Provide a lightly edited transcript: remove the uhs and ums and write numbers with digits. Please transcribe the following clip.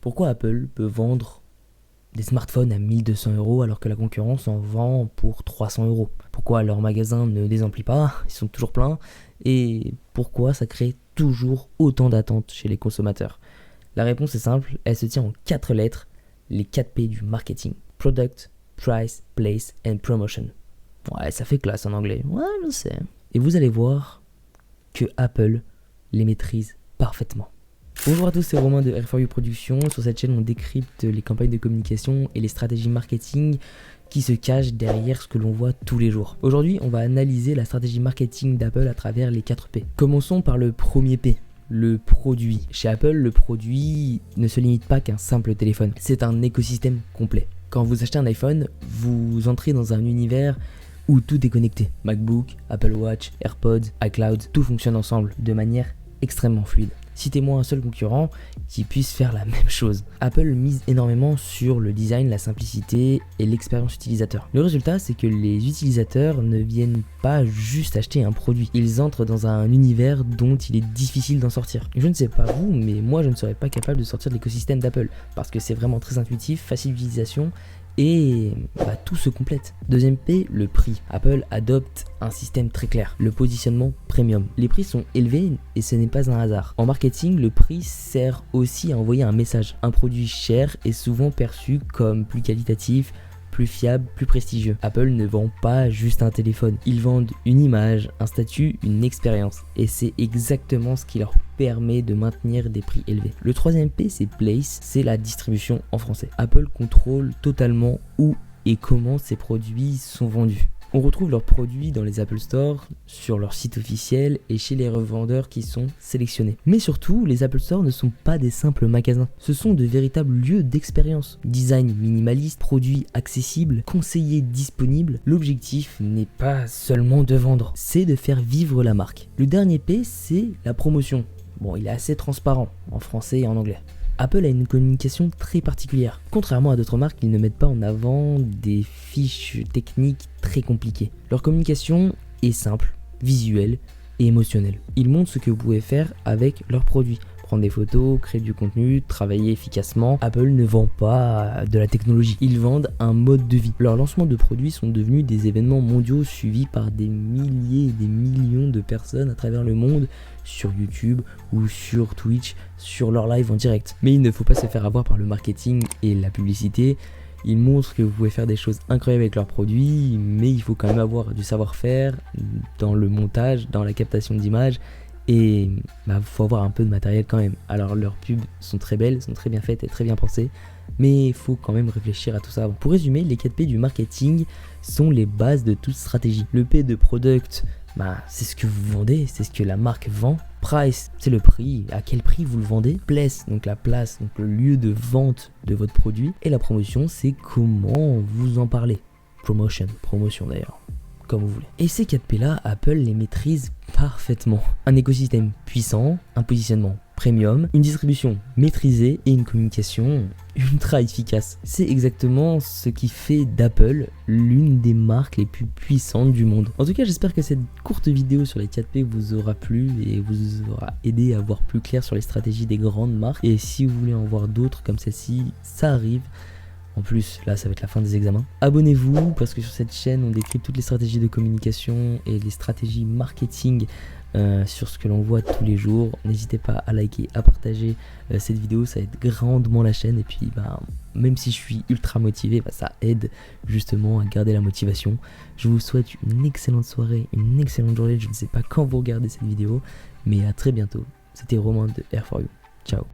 Pourquoi Apple peut vendre des smartphones à 1200 € alors que la concurrence en vend pour 300 €? Pourquoi leurs magasins ne désemplit pas, ils sont toujours pleins? Et pourquoi ça crée toujours autant d'attentes chez les consommateurs? La réponse est simple, elle se tient en 4 lettres, les 4 P du marketing. Product, Price, Place and Promotion. Ouais, ça fait classe en anglais, ouais, je sais. Et vous allez voir que Apple les maîtrise parfaitement. Bonjour à tous, c'est Romain de R4U Productions. Sur cette chaîne, on décrypte les campagnes de communication et les stratégies marketing qui se cachent derrière ce que l'on voit tous les jours. Aujourd'hui, on va analyser la stratégie marketing d'Apple à travers les 4 P. Commençons par le premier P, le produit. Chez Apple, le produit ne se limite pas qu'à un simple téléphone. C'est un écosystème complet. Quand vous achetez un iPhone, vous entrez dans un univers où tout est connecté. MacBook, Apple Watch, AirPods, iCloud, tout fonctionne ensemble de manière extrêmement fluide. Citez-moi un seul concurrent qui puisse faire la même chose. Apple mise énormément sur le design, la simplicité et l'expérience utilisateur. Le résultat, c'est que les utilisateurs ne viennent pas juste acheter un produit. Ils entrent dans un univers dont il est difficile d'en sortir. Je ne sais pas vous, mais moi je ne serais pas capable de sortir de l'écosystème d'Apple parce que c'est vraiment très intuitif, facile d'utilisation et tout se complète. Deuxième P, le prix. Apple adopte un système très clair, le positionnement premium. Les prix sont élevés et ce n'est pas un hasard. En marketing, le prix sert aussi à envoyer un message. Un produit cher est souvent perçu comme plus qualitatif, plus fiable, plus prestigieux. Apple ne vend pas juste un téléphone. Ils vendent une image, un statut, une expérience. Et c'est exactement ce qui leur permet de maintenir des prix élevés. Le troisième P, c'est Place, c'est la distribution en français. Apple contrôle totalement où et comment ces produits sont vendus. On retrouve leurs produits dans les Apple Store, sur leur site officiel et chez les revendeurs qui sont sélectionnés. Mais surtout, les Apple Store ne sont pas des simples magasins. Ce sont de véritables lieux d'expérience. Design minimaliste, produits accessibles, conseillers disponibles. L'objectif n'est pas seulement de vendre, c'est de faire vivre la marque. Le dernier P, c'est la promotion. Bon, il est assez transparent en français et en anglais. Apple a une communication très particulière. Contrairement à d'autres marques, ils ne mettent pas en avant des fiches techniques très compliquées. Leur communication est simple, visuelle et émotionnelle. Ils montrent ce que vous pouvez faire avec leurs produits. Prendre des photos, créer du contenu, travailler efficacement. Apple ne vend pas de la technologie, ils vendent un mode de vie. Leurs lancements de produits sont devenus des événements mondiaux suivis par des milliers et des millions de personnes à travers le monde sur YouTube ou sur Twitch, sur leur live en direct. Mais il ne faut pas se faire avoir par le marketing et la publicité. Ils montrent que vous pouvez faire des choses incroyables avec leurs produits, mais il faut quand même avoir du savoir-faire dans le montage, dans la captation d'images. Et faut avoir un peu de matériel quand même. Alors leurs pubs sont très belles, sont très bien faites et très bien pensées, mais il faut quand même réfléchir à tout ça avant. Pour résumer, les 4 P du marketing sont les bases de toute stratégie. Le P de product, c'est ce que vous vendez, c'est ce que la marque vend. Price, c'est le prix, à quel prix vous le vendez. Place, donc la place, donc le lieu de vente de votre produit. Et la promotion, c'est comment vous en parlez. Promotion d'ailleurs, comme vous voulez. Et ces 4 P là, Apple les maîtrise parfaitement. Un écosystème puissant, un positionnement premium, une distribution maîtrisée et une communication ultra efficace. C'est exactement ce qui fait d'Apple l'une des marques les plus puissantes du monde. En tout cas, j'espère que cette courte vidéo sur les 4 P vous aura plu et vous aura aidé à voir plus clair sur les stratégies des grandes marques. Et si vous voulez en voir d'autres comme celle-ci, ça arrive. En plus, là, ça va être la fin des examens. Abonnez-vous parce que sur cette chaîne, on décrypte toutes les stratégies de communication et les stratégies marketing sur ce que l'on voit tous les jours. N'hésitez pas à liker, à partager cette vidéo, ça aide grandement la chaîne. Et puis, même si je suis ultra motivé, ça aide justement à garder la motivation. Je vous souhaite une excellente soirée, une excellente journée. Je ne sais pas quand vous regardez cette vidéo, mais à très bientôt. C'était Romain de R4U. Ciao.